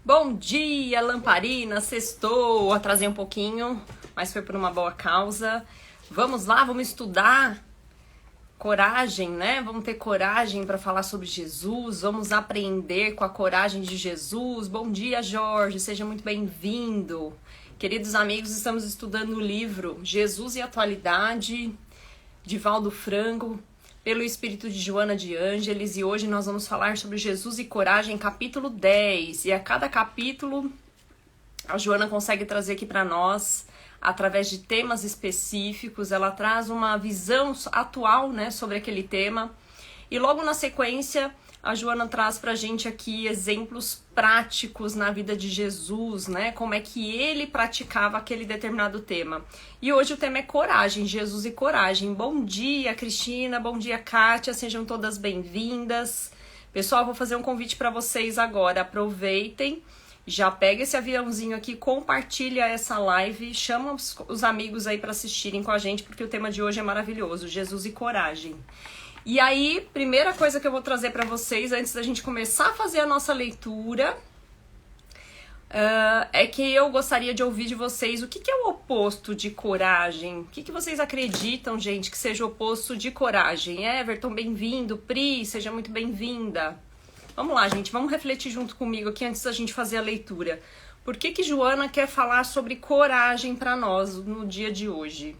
Bom dia, lamparina, sextou, atrasei um pouquinho, mas foi por uma boa causa. Vamos lá, vamos estudar coragem, né? Vamos ter coragem para falar sobre Jesus, vamos aprender com a coragem de Jesus. Bom dia, Jorge, seja muito bem-vindo. Queridos amigos, estamos estudando o livro Jesus e Atualidade, de Valdo Franco, pelo Espírito de Joana de Ângeles, e hoje nós vamos falar sobre Jesus e coragem, capítulo 10. E a cada capítulo, a Joana consegue trazer aqui para nós, através de temas específicos, ela traz uma visão atual, né, sobre aquele tema. E logo na sequência, a Joana traz pra gente aqui exemplos práticos na vida de Jesus, né? Como é que ele praticava aquele determinado tema. E hoje o tema é coragem, Jesus e coragem. Bom dia, Cristina, bom dia, Kátia, sejam todas bem-vindas. Pessoal, vou fazer um convite para vocês agora, aproveitem, já pega esse aviãozinho aqui, compartilha essa live, chama os amigos aí para assistirem com a gente, porque o tema de hoje é maravilhoso, Jesus e coragem. E aí, primeira coisa que eu vou trazer para vocês, antes da gente começar a fazer a nossa leitura, é que eu gostaria de ouvir de vocês o que é o oposto de coragem. O que vocês acreditam, gente, que seja o oposto de coragem? Everton, bem-vindo. Pri, seja muito bem-vinda. Vamos lá, gente, vamos refletir junto comigo aqui antes da gente fazer a leitura. Por que Joana quer falar sobre coragem para nós no dia de hoje?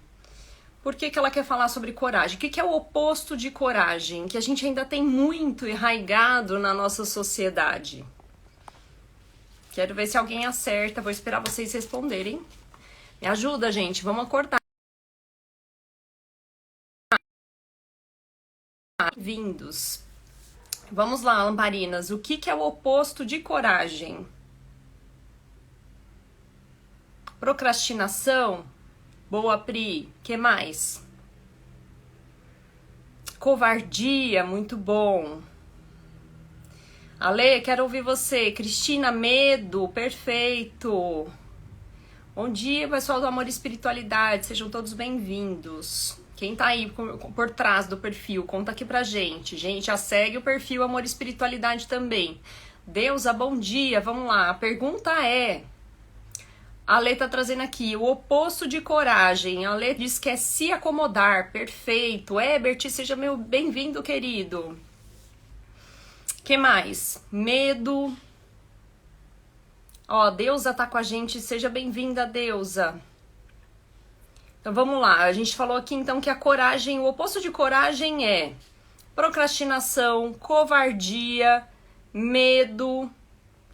Por que ela quer falar sobre coragem? O que é o oposto de coragem? Que a gente ainda tem muito enraizado na nossa sociedade. Quero ver se alguém acerta. Vou esperar vocês responderem. Me ajuda, gente. Vamos acordar. Vindos. Vamos lá, lamparinas. O que é o oposto de coragem? Procrastinação? Boa, Pri. Que mais? Covardia, muito bom. Ale, quero ouvir você. Cristina, medo, perfeito. Bom dia, pessoal do Amor e Espiritualidade, sejam todos bem-vindos. Quem tá aí por trás do perfil, conta aqui pra gente. Gente, já segue o perfil Amor e Espiritualidade também. Deusa, bom dia, vamos lá. A pergunta é... A Lê tá trazendo aqui o oposto de coragem. A Lê diz que é se acomodar. Perfeito. Ebert, seja meu bem-vindo, querido. Que mais? Medo. Ó, Deusa tá com a gente. Seja bem-vinda, Deusa. Então vamos lá. A gente falou aqui então que a coragem, o oposto de coragem é procrastinação, covardia, medo,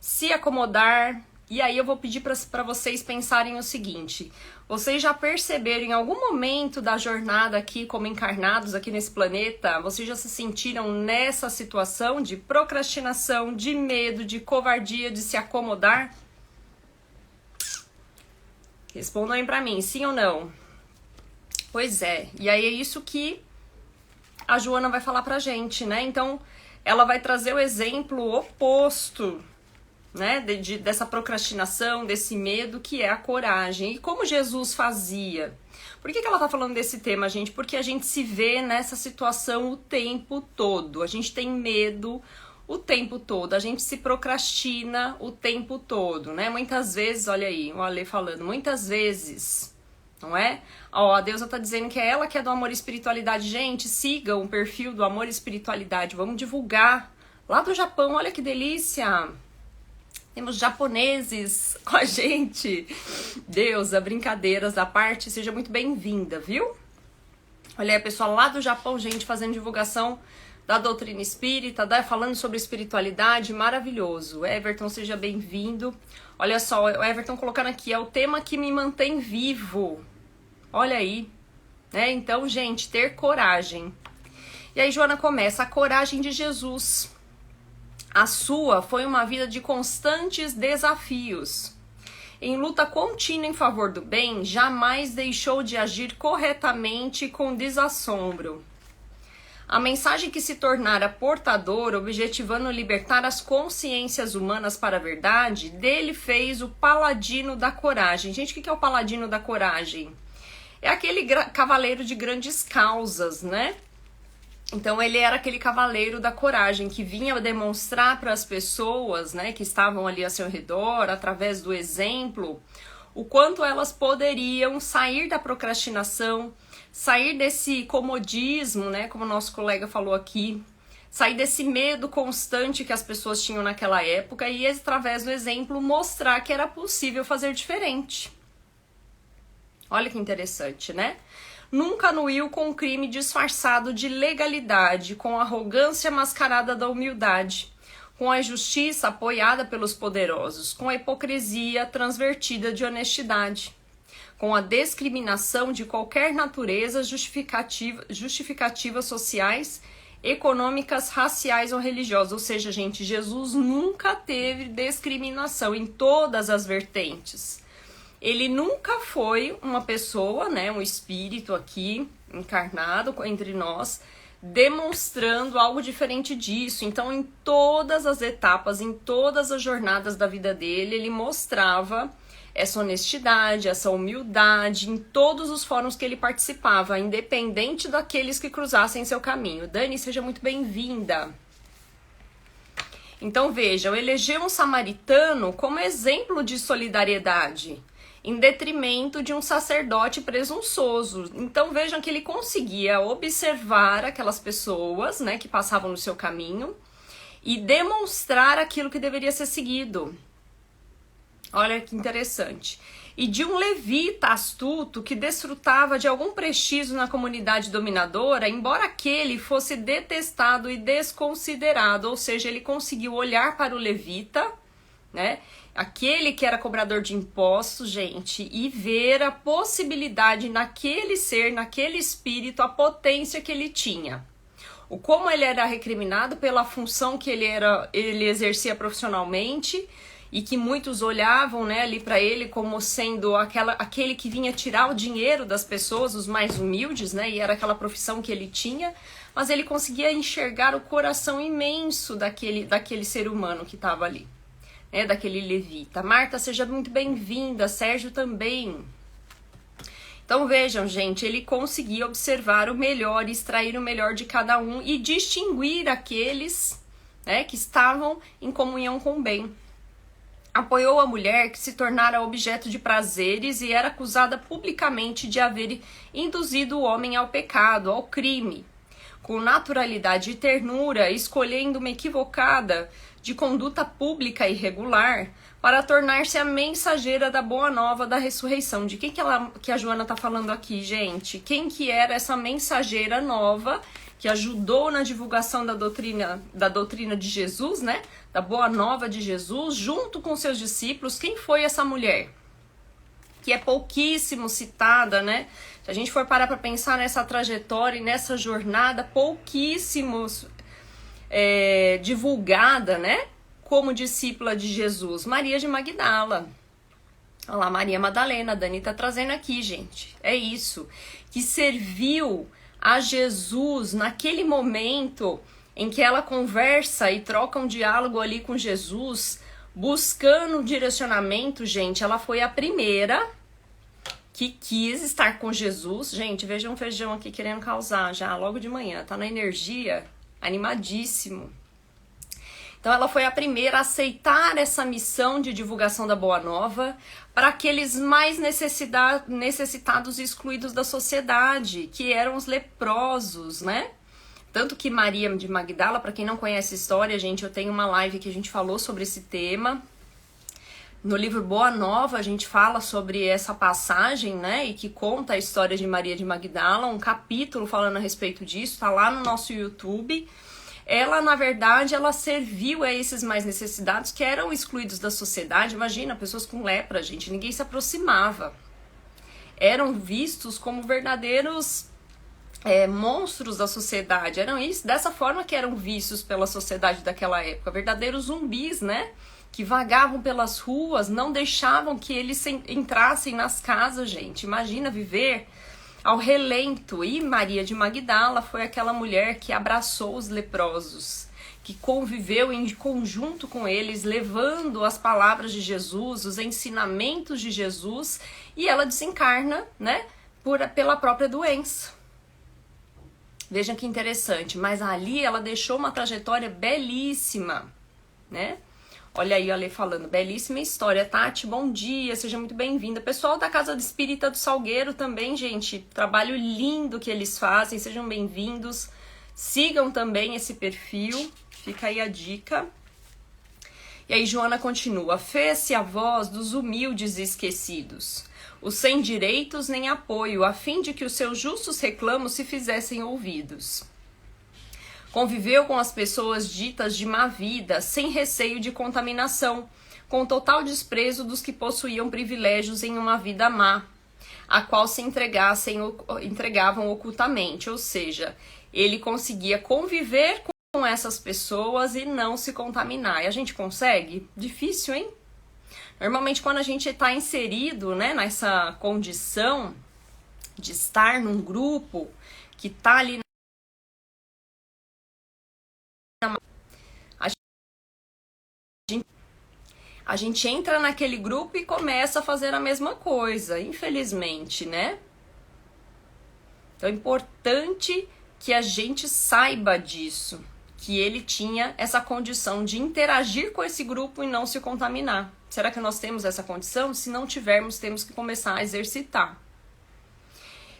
se acomodar. E aí eu vou pedir para vocês pensarem o seguinte: vocês já perceberam em algum momento da jornada aqui, como encarnados aqui nesse planeta, vocês já se sentiram nessa situação de procrastinação, de medo, de covardia, de se acomodar? Respondam aí pra mim, sim ou não? Pois é, e aí é isso que a Joana vai falar pra gente, né? Então, ela vai trazer o exemplo oposto, né, dessa procrastinação, desse medo, que é a coragem. E como Jesus fazia? Por que ela tá falando desse tema, gente? Porque a gente se vê nessa situação o tempo todo. A gente tem medo o tempo todo. A gente se procrastina o tempo todo, né? Muitas vezes, olha aí, o Ale falando, muitas vezes, não é? Ó, a Deusa tá dizendo que é ela que é do Amor e Espiritualidade. Gente, sigam o perfil do Amor e Espiritualidade. Vamos divulgar. Lá do Japão, olha que delícia! Temos japoneses com a gente. Deusa, brincadeiras à parte, seja muito bem-vinda, viu? Olha aí, pessoal lá do Japão, gente, fazendo divulgação da doutrina espírita, falando sobre espiritualidade, maravilhoso. Everton, seja bem-vindo. Olha só, o Everton colocando aqui, é o tema que me mantém vivo. Olha aí, né? Então, gente, ter coragem. E aí, Joana começa, a coragem de Jesus. A sua foi uma vida de constantes desafios. Em luta contínua em favor do bem, jamais deixou de agir corretamente com desassombro. A mensagem que se tornara portador, objetivando libertar as consciências humanas para a verdade, dele fez o paladino da coragem. Gente, o que é o paladino da coragem? É aquele cavaleiro de grandes causas, né? Então ele era aquele cavaleiro da coragem que vinha demonstrar para as pessoas, né, que estavam ali ao seu redor, através do exemplo, o quanto elas poderiam sair da procrastinação, sair desse comodismo, né, como o nosso colega falou aqui, sair desse medo constante que as pessoas tinham naquela época e, através do exemplo, mostrar que era possível fazer diferente. Olha que interessante, né? Nunca anuiu com um crime disfarçado de legalidade, com a arrogância mascarada da humildade, com a injustiça apoiada pelos poderosos, com a hipocrisia transvertida de honestidade, com a discriminação de qualquer natureza, justificativas sociais, econômicas, raciais ou religiosas. Ou seja, gente, Jesus nunca teve discriminação em todas as vertentes. Ele nunca foi uma pessoa, né, um espírito aqui, encarnado entre nós, demonstrando algo diferente disso. Então, em todas as etapas, em todas as jornadas da vida dele, ele mostrava essa honestidade, essa humildade, em todos os fóruns que ele participava, independente daqueles que cruzassem seu caminho. Dani, seja muito bem-vinda. Então, vejam, elegeu um samaritano como exemplo de solidariedade, em detrimento de um sacerdote presunçoso. Então vejam que ele conseguia observar aquelas pessoas, né, que passavam no seu caminho e demonstrar aquilo que deveria ser seguido. Olha que interessante. E de um levita astuto que desfrutava de algum prestígio na comunidade dominadora, embora aquele fosse detestado e desconsiderado, ou seja, ele conseguiu olhar para o levita, né, aquele que era cobrador de impostos, gente, e ver a possibilidade naquele ser, naquele espírito, a potência que ele tinha. O como ele era recriminado pela função que ele exercia profissionalmente e que muitos olhavam, né, ali para ele como sendo aquele que vinha tirar o dinheiro das pessoas, os mais humildes, né, e era aquela profissão que ele tinha, mas ele conseguia enxergar o coração imenso daquele ser humano que estava ali. Daquele levita. Marta, seja muito bem-vinda, Sérgio também. Então vejam, gente, ele conseguia observar o melhor, extrair o melhor de cada um e distinguir aqueles, né, que estavam em comunhão com o bem. Apoiou a mulher que se tornara objeto de prazeres e era acusada publicamente de haver induzido o homem ao pecado, ao crime. Com naturalidade e ternura, escolhendo uma equivocada de conduta pública irregular para tornar-se a mensageira da boa nova da ressurreição. De quem que a Joana está falando aqui, gente? Quem que era essa mensageira nova que ajudou na divulgação da doutrina de Jesus, né? Da boa nova de Jesus, junto com seus discípulos? Quem foi essa mulher? Que é pouquíssimo citada, né? Se a gente for parar para pensar nessa trajetória e nessa jornada, pouquíssimos divulgada, né, como discípula de Jesus, Maria de Magdala. Olha lá, Maria Madalena, a Dani tá trazendo aqui, gente. É isso, que serviu a Jesus naquele momento em que ela conversa e troca um diálogo ali com Jesus, buscando direcionamento, gente. Ela foi a primeira que quis estar com Jesus. Gente, vejam um feijão aqui querendo causar já logo de manhã, tá na energia, animadíssimo. Então ela foi a primeira a aceitar essa missão de divulgação da Boa Nova para aqueles mais necessitados e excluídos da sociedade, que eram os leprosos, né? Tanto que Maria de Magdala, para quem não conhece a história, gente, eu tenho uma live que a gente falou sobre esse tema. No livro Boa Nova, a gente fala sobre essa passagem, né, e que conta a história de Maria de Magdala, um capítulo falando a respeito disso, tá lá no nosso YouTube. Ela, na verdade, ela serviu a esses mais necessitados que eram excluídos da sociedade. Imagina, pessoas com lepra, gente, ninguém se aproximava. Eram vistos como verdadeiros monstros da sociedade. Eram isso, dessa forma que eram vistos pela sociedade daquela época, verdadeiros zumbis, né? Que vagavam pelas ruas, não deixavam que eles entrassem nas casas, gente. Imagina viver ao relento. E Maria de Magdala foi aquela mulher que abraçou os leprosos, que conviveu em conjunto com eles, levando as palavras de Jesus, os ensinamentos de Jesus, e ela desencarna, né, pela própria doença. Vejam que interessante, mas ali ela deixou uma trajetória belíssima, né? Olha aí a Lê falando, belíssima história. Tati, bom dia, seja muito bem-vinda. Pessoal da Casa Espírita do Salgueiro também, gente, trabalho lindo que eles fazem, sejam bem-vindos. Sigam também esse perfil, fica aí a dica. E aí Joana continua, fez-se a voz dos humildes e esquecidos, os sem direitos nem apoio, a fim de que os seus justos reclamos se fizessem ouvidos. Conviveu com as pessoas ditas de má vida, sem receio de contaminação, com total desprezo dos que possuíam privilégios em uma vida má, a qual se entregavam ocultamente, ou seja, ele conseguia conviver com essas pessoas e não se contaminar. E a gente consegue? Difícil, hein? Normalmente quando a gente está inserido, né, nessa condição de estar num grupo que está ali a gente entra naquele grupo e começa a fazer a mesma coisa, infelizmente, né? Então é importante que a gente saiba disso, que ele tinha essa condição de interagir com esse grupo e não se contaminar. Será que nós temos essa condição? Se não tivermos, temos que começar a exercitar.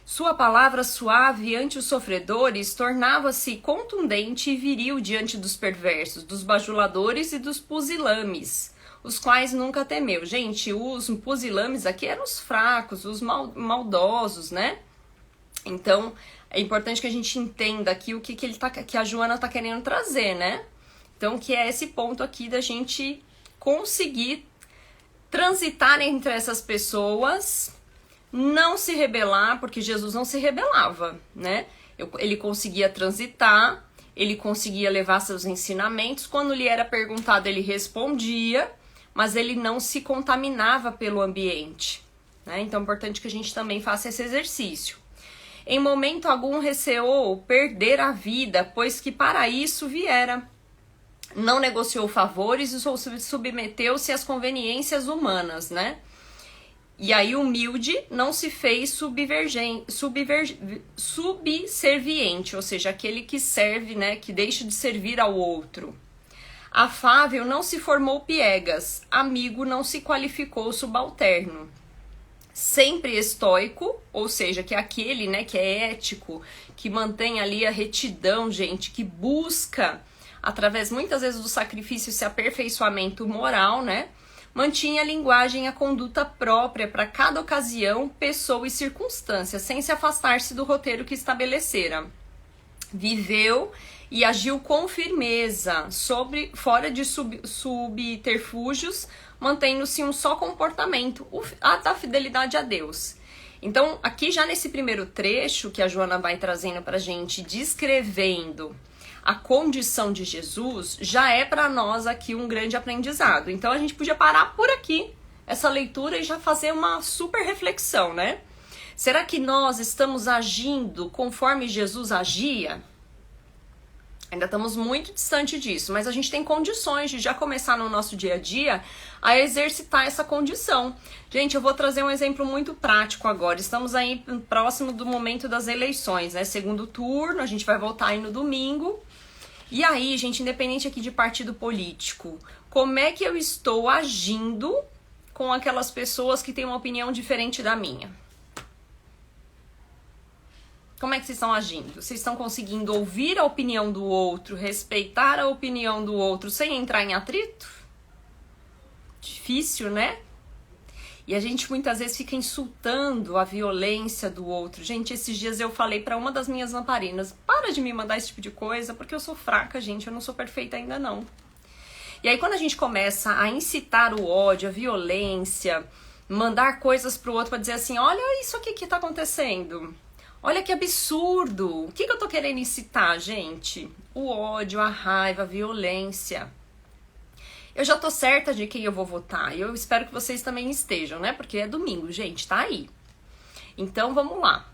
Sua palavra suave ante os sofredores tornava-se contundente e viril diante dos perversos, dos bajuladores e dos pusilames, os quais nunca temeu. Gente, os pusilames aqui eram os fracos, os maldosos, né? Então, é importante que a gente entenda aqui o que a Joana tá querendo trazer, né? Então, que é esse ponto aqui da gente conseguir transitar entre essas pessoas, não se rebelar, porque Jesus não se rebelava, né? Ele conseguia transitar, ele conseguia levar seus ensinamentos, quando lhe era perguntado ele respondia, mas ele não se contaminava pelo ambiente, né? Então é importante que a gente também faça esse exercício. Em momento algum receou perder a vida, pois que para isso viera. Não negociou favores e submeteu-se às conveniências humanas, né? E aí humilde não se fez subserviente, ou seja, aquele que serve, né, que deixa de servir ao outro. Afável não se formou piegas, amigo não se qualificou subalterno. Sempre estoico, ou seja, que é aquele, né, que é ético, que mantém ali a retidão, gente, que busca, através muitas vezes do sacrifício, esse aperfeiçoamento moral, né? Mantinha a linguagem e a conduta própria para cada ocasião, pessoa e circunstância, sem se afastar-se do roteiro que estabelecera. Viveu e agiu com firmeza, fora de subterfúgios, mantendo-se um só comportamento, a da fidelidade a Deus. Então, aqui já nesse primeiro trecho que a Joana vai trazendo para a gente, descrevendo a condição de Jesus, já é para nós aqui um grande aprendizado. Então a gente podia parar por aqui, essa leitura, e já fazer uma super reflexão, né? Será que nós estamos agindo conforme Jesus agia? Ainda estamos muito distante disso, mas a gente tem condições de já começar no nosso dia a dia a exercitar essa condição. Gente, eu vou trazer um exemplo muito prático agora. Estamos aí próximo do momento das eleições, né? Segundo turno, a gente vai votar aí no domingo. E aí, gente, independente aqui de partido político, como é que eu estou agindo com aquelas pessoas que têm uma opinião diferente da minha? Como é que vocês estão agindo? Vocês estão conseguindo ouvir a opinião do outro, respeitar a opinião do outro sem entrar em atrito? Difícil, né? E a gente muitas vezes fica insultando a violência do outro. Gente, esses dias eu falei pra uma das minhas lamparinas, para de me mandar esse tipo de coisa, porque eu sou fraca, gente, eu não sou perfeita ainda não. E aí quando a gente começa a incitar o ódio, a violência, mandar coisas pro outro pra dizer assim, olha isso aqui que tá acontecendo, olha que absurdo, o que eu tô querendo incitar, gente? O ódio, a raiva, a violência. Eu já tô certa de quem eu vou votar. E eu espero que vocês também estejam, né? Porque é domingo, gente, tá aí. Então, vamos lá.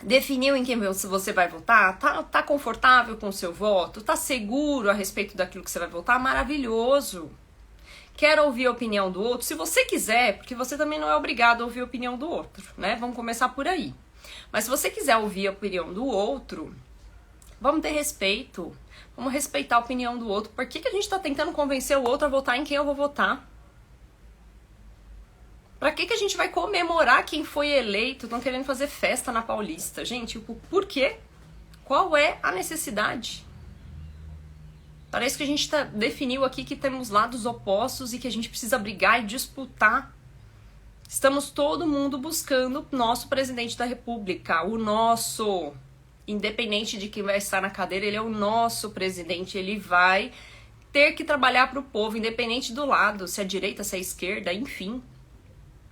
Definiu em quem você vai votar? Tá confortável com o seu voto? Tá seguro a respeito daquilo que você vai votar? Maravilhoso. Quer ouvir a opinião do outro? Se você quiser, porque você também não é obrigado a ouvir a opinião do outro, né? Vamos começar por aí. Mas se você quiser ouvir a opinião do outro, Vamos ter respeito. Vamos respeitar a opinião do outro. Por que a gente tá tentando convencer o outro a votar em quem eu vou votar? Pra que a gente vai comemorar quem foi eleito? Estão querendo fazer festa na Paulista. Gente, por quê? Qual é a necessidade? Parece que a gente definiu aqui que temos lados opostos e que a gente precisa brigar e disputar. Estamos todo mundo buscando o nosso presidente da República, o nosso. Independente de quem vai estar na cadeira, ele é o nosso presidente, ele vai ter que trabalhar para o povo, independente do lado, se é direita, se é esquerda, enfim.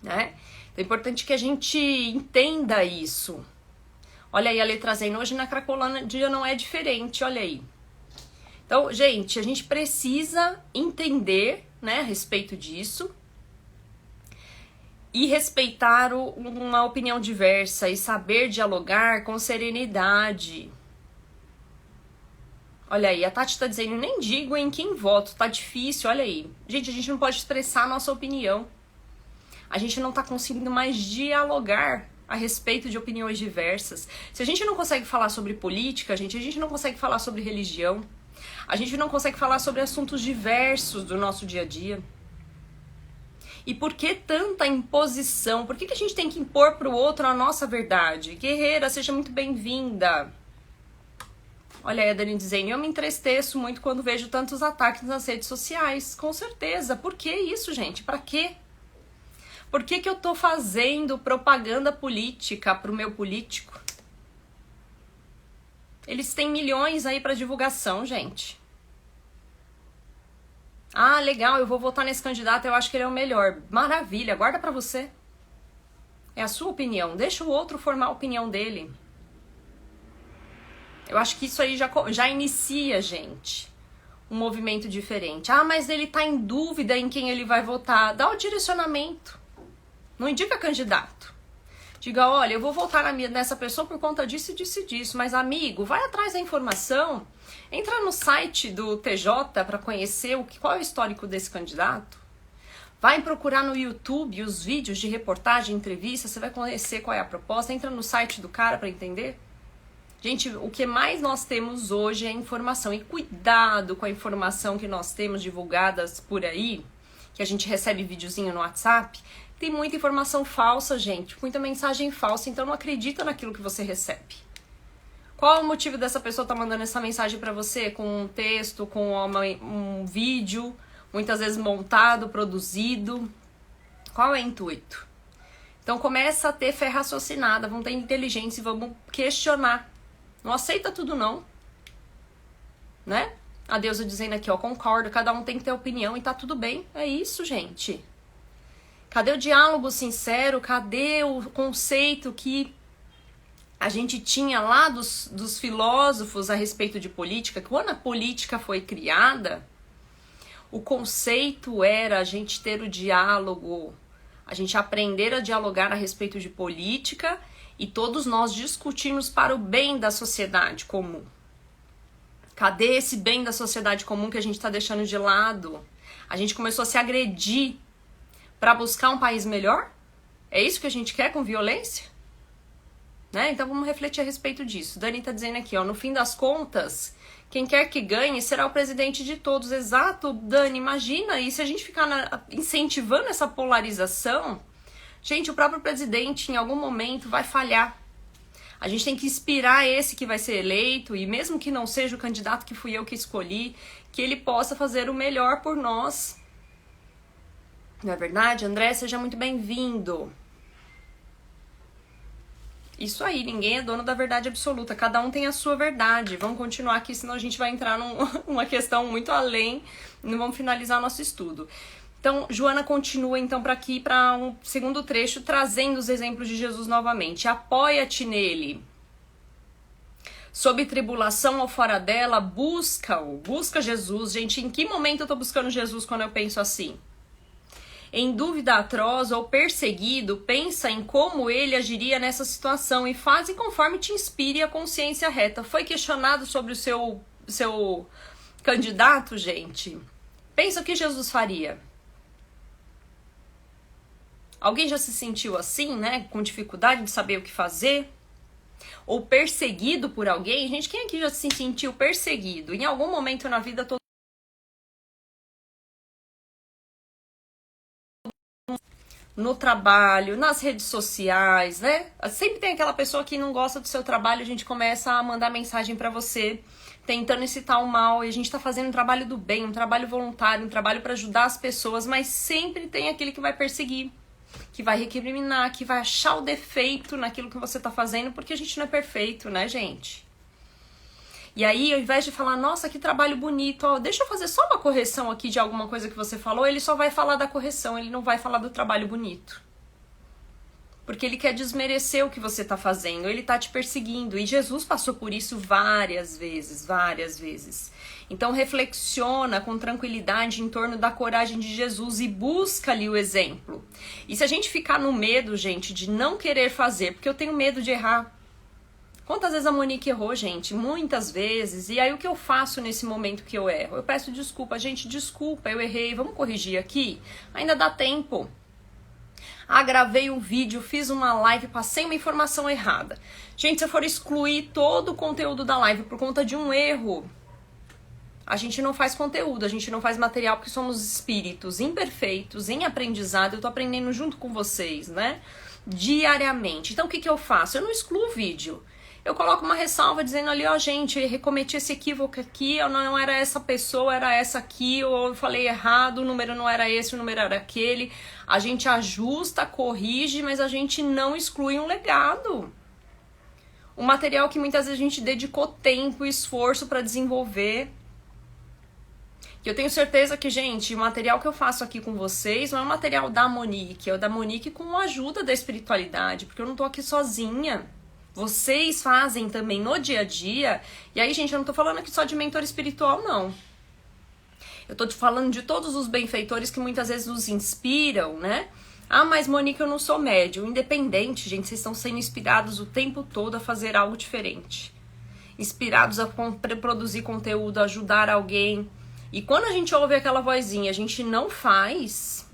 Né? Então é importante que a gente entenda isso. Olha aí a letra Z, hoje na Cracolândia não é diferente, olha aí. Então, gente, a gente precisa entender, né, a respeito disso e respeitar uma opinião diversa e saber dialogar com serenidade. Olha aí, a Tati tá dizendo, nem digo em quem voto, tá difícil, olha aí. Gente, a gente não pode expressar a nossa opinião. A gente não tá conseguindo mais dialogar a respeito de opiniões diversas. Se a gente não consegue falar sobre política, gente, a gente não consegue falar sobre religião. A gente não consegue falar sobre assuntos diversos do nosso dia a dia. E por que tanta imposição? Por que a gente tem que impor para o outro a nossa verdade? Guerreira, seja muito bem-vinda. Olha aí a Dani dizendo, eu me entristeço muito quando vejo tantos ataques nas redes sociais. Com certeza. Por que isso, gente? Para quê? Por que eu tô fazendo propaganda política pro meu político? Eles têm milhões aí para divulgação, gente. Ah, legal, eu vou votar nesse candidato, eu acho que ele é o melhor. Maravilha, guarda pra você. É a sua opinião, deixa o outro formar a opinião dele. Eu acho que isso aí já inicia, gente, um movimento diferente. Ah, mas ele tá em dúvida em quem ele vai votar. Dá o direcionamento. Não indica candidato. Diga, olha, eu vou votar nessa pessoa por conta disso, disso e disso. Mas, amigo, vai atrás da informação. Entra no site do TJ para conhecer qual é o histórico desse candidato. Vai procurar no YouTube os vídeos de reportagem, entrevista, você vai conhecer qual é a proposta. Entra no site do cara para entender. Gente, o que mais nós temos hoje é informação. E cuidado com a informação que nós temos divulgadas por aí, que a gente recebe videozinho no WhatsApp. Tem muita informação falsa, gente, muita mensagem falsa, então não acredita naquilo que você recebe. Qual é o motivo dessa pessoa estar mandando essa mensagem para você? Com um texto, com um vídeo, muitas vezes montado, produzido. Qual é o intuito? Então começa a ter fé raciocinada, vamos ter inteligência e vamos questionar. Não aceita tudo não, né? A deusa dizendo aqui, ó, concordo, cada um tem que ter opinião e tá tudo bem. É isso, gente. Cadê o diálogo sincero? Cadê o conceito que a gente tinha lá dos filósofos a respeito de política? Quando a política foi criada, o conceito era a gente ter o diálogo, a gente aprender a dialogar a respeito de política e todos nós discutirmos para o bem da sociedade comum. Cadê esse bem da sociedade comum que a gente está deixando de lado? A gente começou a se agredir para buscar um país melhor? É isso que a gente quer com violência? Né? Então vamos refletir a respeito disso. Dani tá dizendo aqui, ó, no fim das contas, quem quer que ganhe será o presidente de todos. Exato, Dani, imagina, e se a gente ficar incentivando essa polarização, gente, o próprio presidente em algum momento vai falhar. A gente tem que inspirar esse que vai ser eleito, e mesmo que não seja o candidato que fui eu que escolhi, que ele possa fazer o melhor por nós. Não é verdade? André, seja muito bem-vindo. Isso aí, ninguém é dono da verdade absoluta, cada um tem a sua verdade. Vamos continuar aqui, senão a gente vai entrar numa questão muito além, não vamos finalizar nosso estudo. Então, Joana continua então para aqui, para um segundo trecho, trazendo os exemplos de Jesus novamente. Apoia-te nele. Sob tribulação ou fora dela, busca-o, busca Jesus. Gente, em que momento eu tô buscando Jesus quando eu penso assim? Em dúvida atroz ou perseguido, pensa em como ele agiria nessa situação e faze conforme te inspire a consciência reta. Foi questionado sobre o seu candidato, gente? Pensa o que Jesus faria. Alguém já se sentiu assim, né? Com dificuldade de saber o que fazer? ou perseguido por alguém. Gente, quem aqui já se sentiu perseguido? Em algum momento na vida, todo no trabalho, nas redes sociais, né? Sempre tem aquela pessoa que não gosta do seu trabalho, a gente começa a mandar mensagem pra você, tentando incitar o mal, e a gente tá fazendo um trabalho do bem, um trabalho voluntário, um trabalho pra ajudar as pessoas, mas sempre tem aquele que vai perseguir, que vai recriminar, que vai achar o defeito naquilo que você tá fazendo, porque a gente não é perfeito, né, gente? E aí, ao invés de falar, nossa, que trabalho bonito, ó, deixa eu fazer só uma correção aqui de alguma coisa que você falou, ele só vai falar da correção, ele não vai falar do trabalho bonito. Porque ele quer desmerecer o que você tá fazendo, ele tá te perseguindo. E Jesus passou por isso várias vezes, várias vezes. Então reflexiona com tranquilidade em torno da coragem de Jesus e busca ali o exemplo. E se a gente ficar no medo, gente, de não querer fazer, porque eu tenho medo de errar. Quantas vezes a Monique errou, gente? Muitas vezes. E aí o que eu faço nesse momento que eu erro? Eu peço desculpa. Gente, desculpa, eu errei. Vamos corrigir aqui? Ainda dá tempo. Ah, gravei um vídeo, fiz uma live, passei uma informação errada. Gente, se eu for excluir todo o conteúdo da live por conta de um erro, a gente não faz conteúdo, a gente não faz material, porque somos espíritos imperfeitos, em aprendizado. Eu tô aprendendo junto com vocês, né? Diariamente. Então o que eu faço? Eu não excluo o vídeo. Eu coloco uma ressalva dizendo ali, ó, gente, eu cometi esse equívoco aqui, eu não era essa pessoa, era essa aqui, ou eu falei errado, o número não era esse, o número era aquele. A gente ajusta, corrige, mas a gente não exclui um legado. Um material que muitas vezes a gente dedicou tempo e esforço para desenvolver. E eu tenho certeza que, gente, o material que eu faço aqui com vocês não é o material da Monique, é o da Monique com a ajuda da espiritualidade, porque eu não tô aqui sozinha. Vocês fazem também no dia a dia. E aí, gente, eu não tô falando aqui só de mentor espiritual, não. Eu tô te falando de todos os benfeitores que muitas vezes nos inspiram, né? Ah, mas Monique, eu não sou médium. Independente, gente, vocês estão sendo inspirados o tempo todo a fazer algo diferente. Inspirados a produzir conteúdo, a ajudar alguém. E quando a gente ouve aquela vozinha, a gente não faz,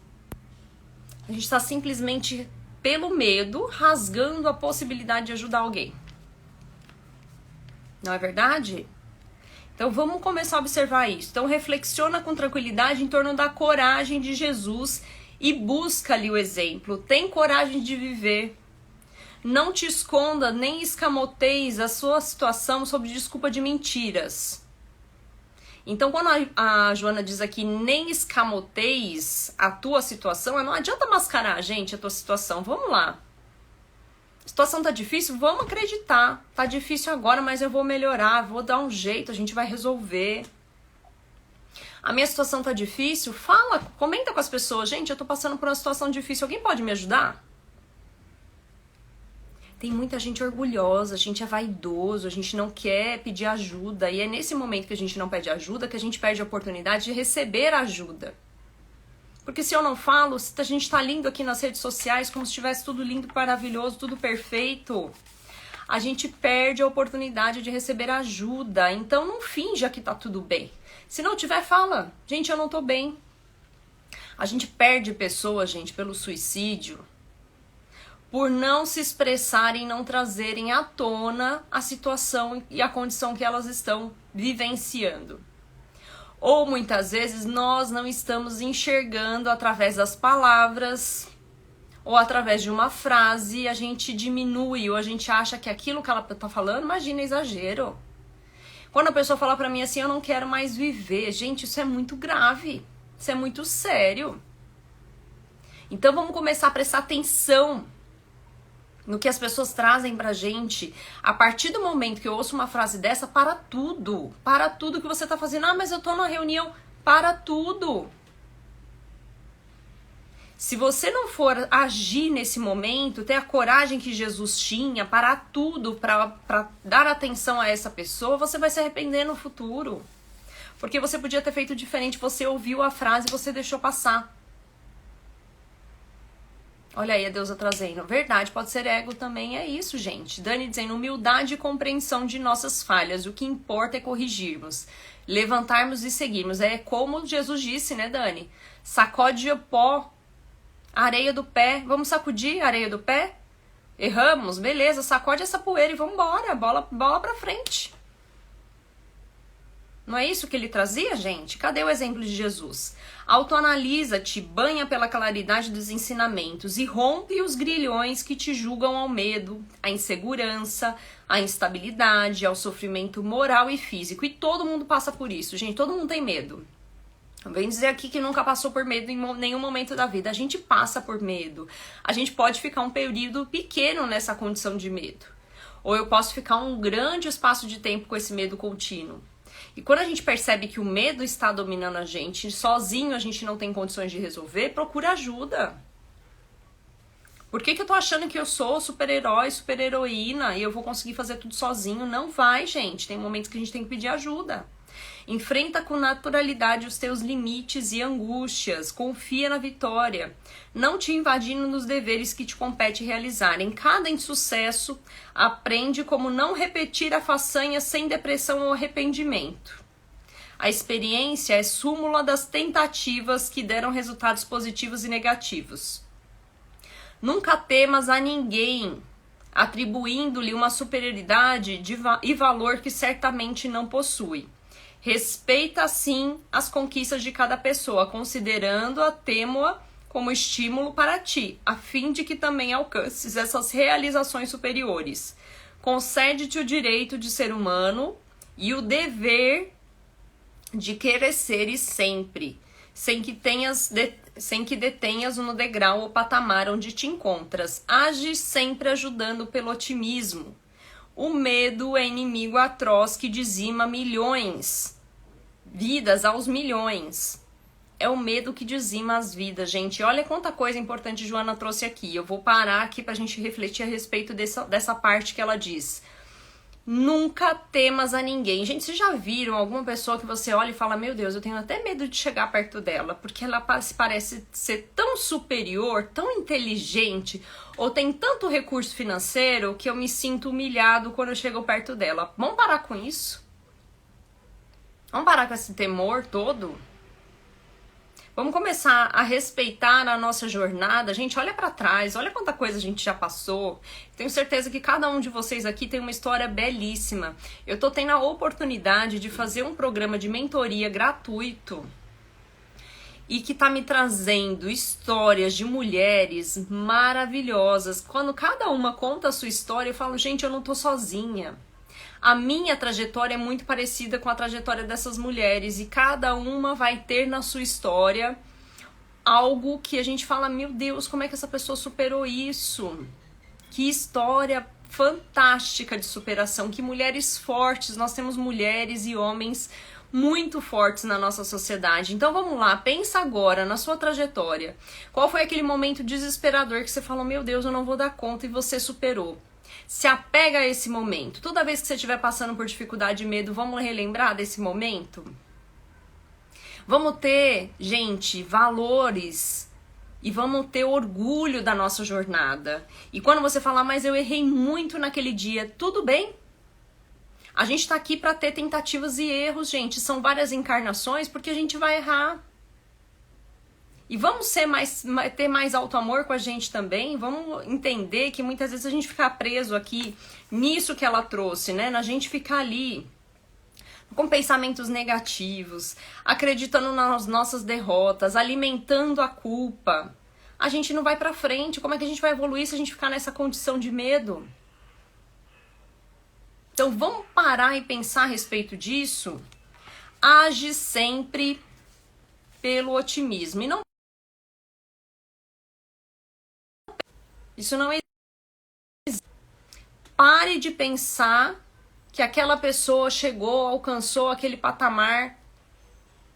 a gente tá simplesmente, pelo medo, rasgando a possibilidade de ajudar alguém. Não é verdade? Então vamos começar a observar isso. Então reflexiona com tranquilidade em torno da coragem de Jesus e busca ali o exemplo. Tem coragem de viver. Não te esconda nem escamoteis a sua situação sob desculpa de mentiras. Então, quando a Joana diz aqui, nem escamoteis a tua situação, não adianta mascarar, gente, a tua situação. Vamos lá. A situação tá difícil? Vamos acreditar. Tá difícil agora, mas eu vou melhorar, vou dar um jeito, a gente vai resolver. A minha situação tá difícil? Fala, comenta com as pessoas. Gente, eu tô passando por uma situação difícil, alguém pode me ajudar? Tem muita gente orgulhosa, a gente é vaidoso, a gente não quer pedir ajuda. E é nesse momento que a gente não pede ajuda que a gente perde a oportunidade de receber ajuda. Porque se eu não falo, se a gente tá lindo aqui nas redes sociais, como se tivesse tudo lindo, maravilhoso, tudo perfeito, a gente perde a oportunidade de receber ajuda. Então não finja que tá tudo bem. Se não tiver, fala. Gente, eu não tô bem. A gente perde pessoas, gente, pelo suicídio, por não se expressarem, não trazerem à tona a situação e a condição que elas estão vivenciando. Ou muitas vezes nós não estamos enxergando através das palavras ou através de uma frase, a gente diminui ou a gente acha que aquilo que ela tá falando, imagina, exagero. Quando a pessoa fala pra mim assim, eu não quero mais viver, gente, isso é muito grave, isso é muito sério. Então vamos começar a prestar atenção no que as pessoas trazem pra gente. A partir do momento que eu ouço uma frase dessa, para tudo que você tá fazendo. Ah, mas eu tô numa reunião. Para tudo. Se você não for agir nesse momento, ter a coragem que Jesus tinha, parar tudo pra dar atenção a essa pessoa, você vai se arrepender no futuro. Porque você podia ter feito diferente, você ouviu a frase e você deixou passar. Olha aí a deusa trazendo. Verdade, pode ser ego também, é isso, gente. Dani dizendo, humildade e compreensão de nossas falhas. O que importa é corrigirmos, levantarmos e seguirmos. É como Jesus disse, né, Dani? Sacode o pó, areia do pé. Vamos sacudir a areia do pé? Erramos, beleza, sacode essa poeira e vambora, bola pra frente. Não é isso que ele trazia, gente? Cadê o exemplo de Jesus? Autoanalisa-te, banha pela claridade dos ensinamentos e rompe os grilhões que te julgam ao medo, à insegurança, à instabilidade, ao sofrimento moral e físico. E todo mundo passa por isso, gente. Todo mundo tem medo. Vem dizer aqui que nunca passou por medo em nenhum momento da vida. A gente passa por medo. A gente pode ficar um período pequeno nessa condição de medo. Ou eu posso ficar um grande espaço de tempo com esse medo contínuo. E quando a gente percebe que o medo está dominando a gente, sozinho a gente não tem condições de resolver, procura ajuda. Por que eu tô achando que eu sou super-herói, super-heroína e eu vou conseguir fazer tudo sozinho? Não vai, gente. Tem momentos que a gente tem que pedir ajuda. Enfrenta com naturalidade os teus limites e angústias. Confia na vitória. Não te invadindo nos deveres que te compete realizar. Em cada insucesso, aprende como não repetir a façanha sem depressão ou arrependimento. A experiência é súmula das tentativas que deram resultados positivos e negativos. Nunca temas a ninguém, atribuindo-lhe uma superioridade e valor que certamente não possui. Respeita, sim, as conquistas de cada pessoa, considerando-a, temo-a como estímulo para ti, a fim de que também alcances essas realizações superiores. Concede-te o direito de ser humano e o dever de cresceres sempre, sem que detenhas no degrau ou patamar onde te encontras. Age sempre ajudando pelo otimismo. O medo é inimigo atroz que dizima milhões, vidas aos milhões. É o medo que dizima as vidas, gente. Olha quanta coisa importante Joana trouxe aqui. Eu vou parar aqui pra gente refletir a respeito dessa parte que ela diz. Nunca temas a ninguém. Gente, vocês já viram alguma pessoa que você olha e fala, meu Deus, eu tenho até medo de chegar perto dela, porque ela parece ser tão superior, tão inteligente, ou tem tanto recurso financeiro que eu me sinto humilhado quando eu chego perto dela. Vamos parar com isso? Vamos parar com esse temor todo? Vamos começar a respeitar a nossa jornada. Gente, olha pra trás, olha quanta coisa a gente já passou. Tenho certeza que cada um de vocês aqui tem uma história belíssima. Eu tô tendo a oportunidade de fazer um programa de mentoria gratuito e que tá me trazendo histórias de mulheres maravilhosas. Quando cada uma conta a sua história, eu falo, gente, eu não tô sozinha. A minha trajetória é muito parecida com a trajetória dessas mulheres e cada uma vai ter na sua história algo que a gente fala, meu Deus, como é que essa pessoa superou isso? Que história fantástica de superação, que mulheres fortes, nós temos mulheres e homens muito fortes na nossa sociedade. Então vamos lá, pensa agora na sua trajetória. Qual foi aquele momento desesperador que você falou, meu Deus, eu não vou dar conta e você superou? Se apega a esse momento. Toda vez que você estiver passando por dificuldade e medo, vamos relembrar desse momento? Vamos ter, gente, valores e vamos ter orgulho da nossa jornada. E quando você falar, mas eu errei muito naquele dia, tudo bem? A gente tá aqui para ter tentativas e erros, gente. São várias encarnações porque a gente vai errar. E vamos ter mais auto-amor com a gente também. Vamos entender que muitas vezes a gente fica preso aqui nisso que ela trouxe, né? Na gente ficar ali com pensamentos negativos, acreditando nas nossas derrotas, alimentando a culpa. A gente não vai pra frente. Como é que a gente vai evoluir se a gente ficar nessa condição de medo? Então vamos parar e pensar a respeito disso. Age sempre pelo otimismo. E não isso não existe. Pare de pensar que aquela pessoa chegou, alcançou aquele patamar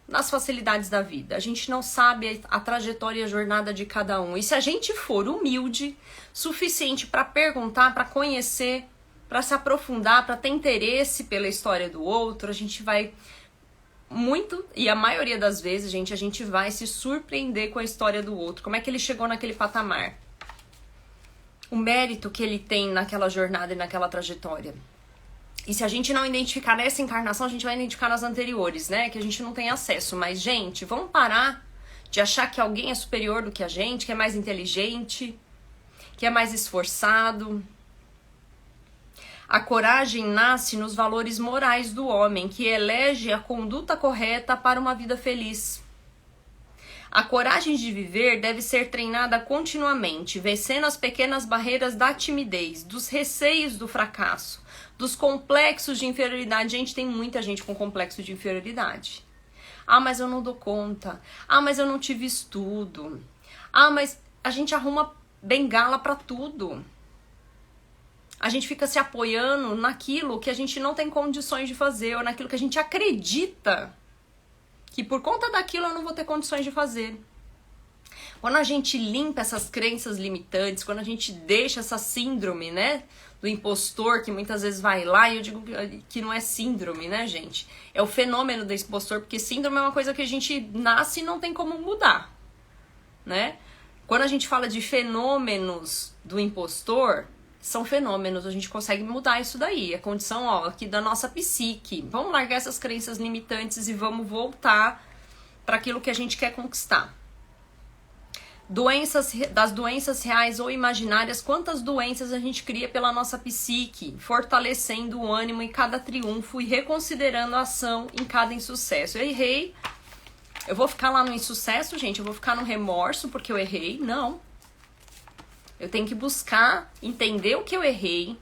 nas facilidades da vida. A gente não sabe a trajetória e a jornada de cada um. E se a gente for humilde, suficiente para perguntar, para conhecer, para se aprofundar, para ter interesse pela história do outro, a gente vai muito, e a maioria das vezes, gente, a gente vai se surpreender com a história do outro. Como é que ele chegou naquele patamar? O mérito que ele tem naquela jornada e naquela trajetória. E se a gente não identificar nessa encarnação, a gente vai identificar nas anteriores, né? Que a gente não tem acesso. Mas, gente, vamos parar de achar que alguém é superior do que a gente, que é mais inteligente, que é mais esforçado. A coragem nasce nos valores morais do homem, que elege a conduta correta para uma vida feliz. A coragem de viver deve ser treinada continuamente, vencendo as pequenas barreiras da timidez, dos receios do fracasso, dos complexos de inferioridade. Gente, tem muita gente com complexo de inferioridade. Ah, mas eu não dou conta. Ah, mas eu não tive estudo. Ah, mas a gente arruma bengala para tudo. A gente fica se apoiando naquilo que a gente não tem condições de fazer, ou naquilo que a gente acredita que por conta daquilo eu não vou ter condições de fazer. Quando a gente limpa essas crenças limitantes, quando a gente deixa essa síndrome, né, do impostor, que muitas vezes vai lá, e eu digo que não é síndrome, né, gente? É o fenômeno do impostor, porque síndrome é uma coisa que a gente nasce e não tem como mudar, né? Quando a gente fala de fenômenos do impostor, são fenômenos, a gente consegue mudar isso daí. É condição, ó, aqui da nossa psique. Vamos largar essas crenças limitantes e vamos voltar para aquilo que a gente quer conquistar. Das doenças reais ou imaginárias, quantas doenças a gente cria pela nossa psique, fortalecendo o ânimo em cada triunfo e reconsiderando a ação em cada insucesso. Eu errei, eu vou ficar lá no insucesso, gente? Eu vou ficar no remorso porque eu errei? Não. Eu tenho que buscar entender o que eu errei,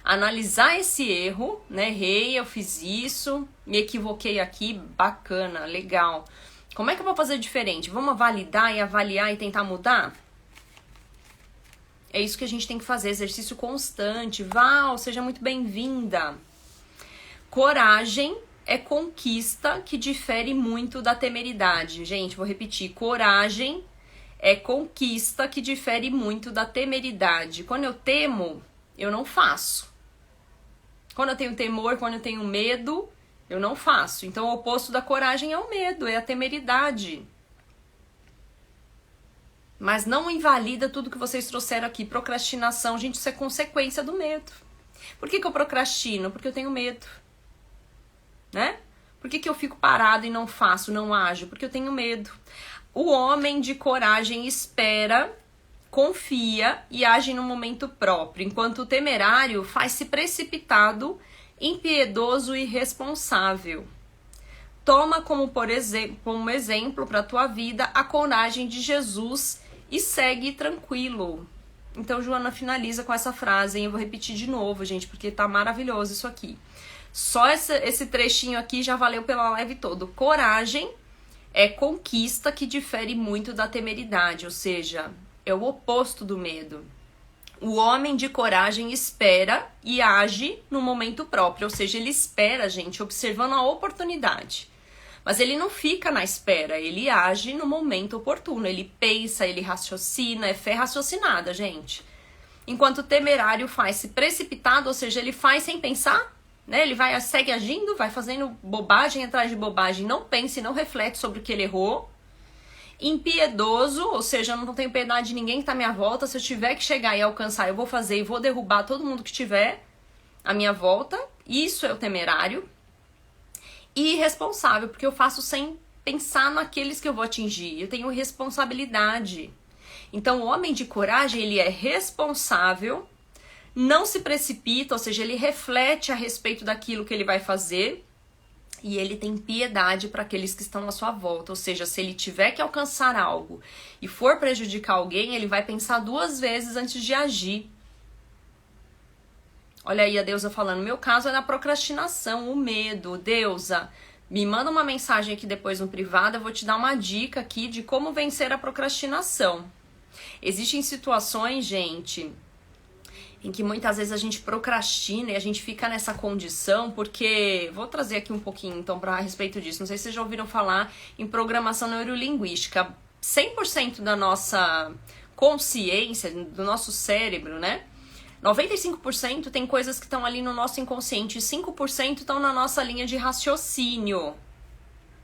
analisar esse erro, né? Errei, eu fiz isso, me equivoquei aqui, bacana, legal. Como é que eu vou fazer diferente? Vamos validar e avaliar e tentar mudar? É isso que a gente tem que fazer, exercício constante. Val, seja muito bem-vinda. Coragem é conquista que difere muito da temeridade. Gente, vou repetir, coragem é conquista que difere muito da temeridade. Quando eu temo, eu não faço. Quando eu tenho temor, quando eu tenho medo, eu não faço. Então, o oposto da coragem é o medo, é a temeridade. Mas não invalida tudo que vocês trouxeram aqui. Procrastinação, gente, isso é consequência do medo. Por que eu procrastino? Porque eu tenho medo. Né? Por que eu fico parado e não faço, não ajo? Porque eu tenho medo. O homem de coragem espera, confia e age no momento próprio, enquanto o temerário faz-se precipitado, impiedoso e irresponsável. Toma como exemplo para a tua vida a coragem de Jesus e segue tranquilo. Então, Joana finaliza com essa frase, hein? Eu vou repetir de novo, gente, porque tá maravilhoso isso aqui. Só esse trechinho aqui já valeu pela live toda. Coragem é conquista que difere muito da temeridade, ou seja, é o oposto do medo. O homem de coragem espera e age no momento próprio, ou seja, ele espera, gente, observando a oportunidade. Mas ele não fica na espera, ele age no momento oportuno, ele pensa, ele raciocina, é fé raciocinada, gente. Enquanto o temerário faz-se precipitado, ou seja, ele faz sem pensar, né? Ele segue agindo, vai fazendo bobagem atrás de bobagem, não pensa e não reflete sobre o que ele errou. Impiedoso, ou seja, eu não tenho piedade de ninguém que tá à minha volta. Se eu tiver que chegar e alcançar, eu vou fazer e vou derrubar todo mundo que tiver à minha volta. Isso é o temerário. E irresponsável, porque eu faço sem pensar naqueles que eu vou atingir. Eu tenho responsabilidade. Então, o homem de coragem, ele é responsável, não se precipita, ou seja, ele reflete a respeito daquilo que ele vai fazer e ele tem piedade para aqueles que estão à sua volta. Ou seja, se ele tiver que alcançar algo e for prejudicar alguém, ele vai pensar 2 vezes antes de agir. Olha aí a Deusa falando, meu caso é na procrastinação, o medo. Deusa, me manda uma mensagem aqui depois no privado, eu vou te dar uma dica aqui de como vencer a procrastinação. Existem situações, gente, em que muitas vezes a gente procrastina e a gente fica nessa condição, porque... Vou trazer aqui um pouquinho, então, a respeito disso. Não sei se vocês já ouviram falar em programação neurolinguística. 100% da nossa consciência, do nosso cérebro, né? 95% tem coisas que estão ali no nosso inconsciente, 5% estão na nossa linha de raciocínio.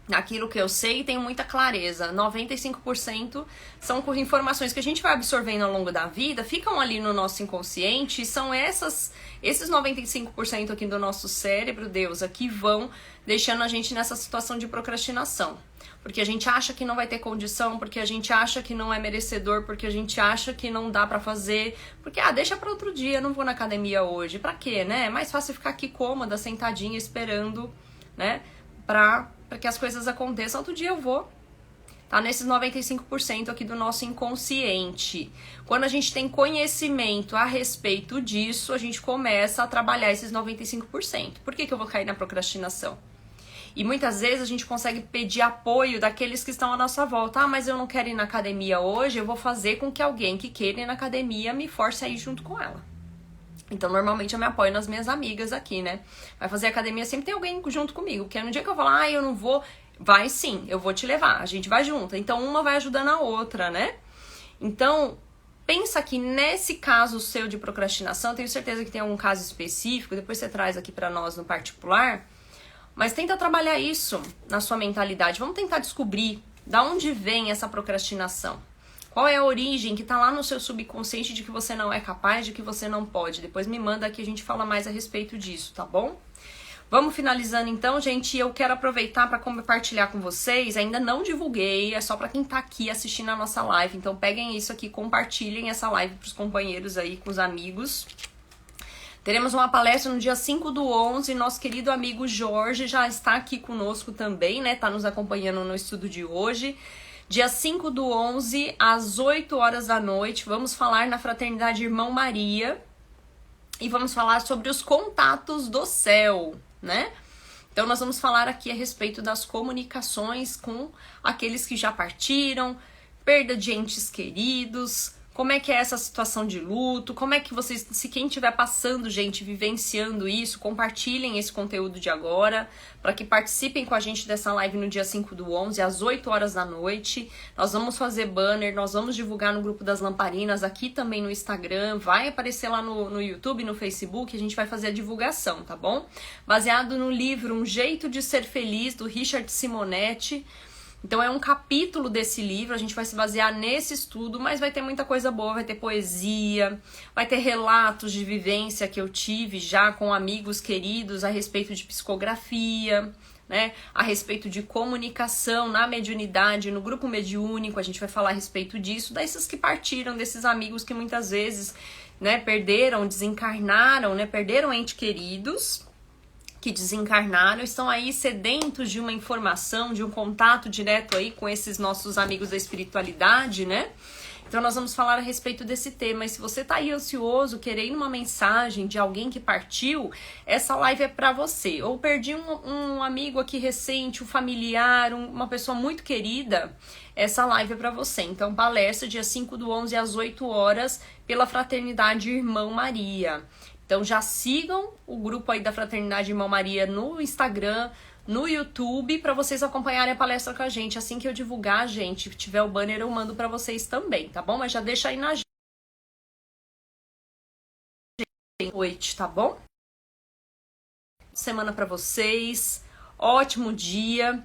Naquilo que eu sei, tenho muita clareza. 95% são informações que a gente vai absorvendo ao longo da vida, ficam ali no nosso inconsciente, e são esses 95% aqui do nosso cérebro, Deus, que vão deixando a gente nessa situação de procrastinação. porque a gente acha que não vai ter condição, porque a gente acha que não é merecedor, porque a gente acha que não dá pra fazer, porque, deixa pra outro dia, não vou na academia hoje. Pra quê, né? É mais fácil ficar aqui cômoda, sentadinha, esperando, né, pra que as coisas aconteçam. Outro dia eu vou. Tá nesses 95% aqui do nosso inconsciente. Quando a gente tem conhecimento a respeito disso, a gente começa a trabalhar esses 95%. Por que eu vou cair na procrastinação? E muitas vezes a gente consegue pedir apoio daqueles que estão à nossa volta. Mas eu não quero ir na academia hoje, eu vou fazer com que alguém que queira ir na academia me force a ir junto com ela. Então, normalmente eu me apoio nas minhas amigas aqui, né? Vai fazer academia, sempre tem alguém junto comigo. Porque no dia que eu falar, eu não vou... Vai sim, eu vou te levar, a gente vai junto. Então, uma vai ajudando a outra, né? Então, pensa que nesse caso seu de procrastinação, tenho certeza que tem algum caso específico, depois você traz aqui pra nós no particular, mas tenta trabalhar isso na sua mentalidade. Vamos tentar descobrir da onde vem essa procrastinação. Qual é a origem que tá lá no seu subconsciente de que você não é capaz, de que você não pode. Depois me manda aqui, a gente fala mais a respeito disso, tá bom? Vamos finalizando então, gente. Eu quero aproveitar para compartilhar com vocês. Ainda não divulguei, é só para quem tá aqui assistindo a nossa live. Então peguem isso aqui, compartilhem essa live pros companheiros aí, com os amigos. Teremos uma palestra no dia 5/11. Nosso querido amigo Jorge já está aqui conosco também, né? Tá nos acompanhando no estudo de hoje. Dia 5/11, às 8 horas da noite, vamos falar na Fraternidade Irmão Maria. E vamos falar sobre os contatos do céu, né? Então nós vamos falar aqui a respeito das comunicações com aqueles que já partiram, perda de entes queridos, como é que é essa situação de luto, como é que vocês, se quem estiver passando, gente, vivenciando isso, compartilhem esse conteúdo de agora, para que participem com a gente dessa live no dia 5/11, às 8 horas da noite. Nós vamos fazer banner, nós vamos divulgar no grupo das lamparinas, aqui também no Instagram, vai aparecer lá no YouTube, no Facebook, a gente vai fazer a divulgação, tá bom? Baseado no livro Um Jeito de Ser Feliz, do Richard Simonetti. Então é um capítulo desse livro, a gente vai se basear nesse estudo, mas vai ter muita coisa boa, vai ter poesia, vai ter relatos de vivência que eu tive já com amigos queridos a respeito de psicografia, né? A respeito de comunicação na mediunidade, no grupo mediúnico, a gente vai falar a respeito disso, desses que partiram, desses amigos que muitas vezes, né, perderam, desencarnaram, né, perderam entes queridos, que desencarnaram, estão aí sedentos de uma informação, de um contato direto aí com esses nossos amigos da espiritualidade, né? Então nós vamos falar a respeito desse tema. E se você tá aí ansioso, querendo uma mensagem de alguém que partiu, essa live é pra você. Ou perdi um amigo aqui recente, um familiar, uma pessoa muito querida, essa live é pra você. Então palestra dia 5/11 às 8 horas pela Fraternidade Irmão Maria. Então já sigam o grupo aí da Fraternidade Irmão Maria no Instagram, no YouTube, para vocês acompanharem a palestra com a gente. Assim que eu divulgar, gente, tiver o banner, eu mando para vocês também, tá bom? Mas já deixa aí na noite, tá bom? Semana para vocês, ótimo dia.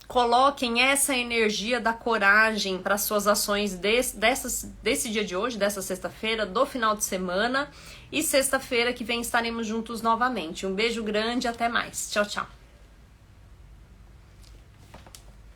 Coloquem essa energia da coragem para suas ações desse dia de hoje, dessa sexta-feira, do final de semana. E sexta-feira que vem estaremos juntos novamente. Um beijo grande e até mais. Tchau, tchau.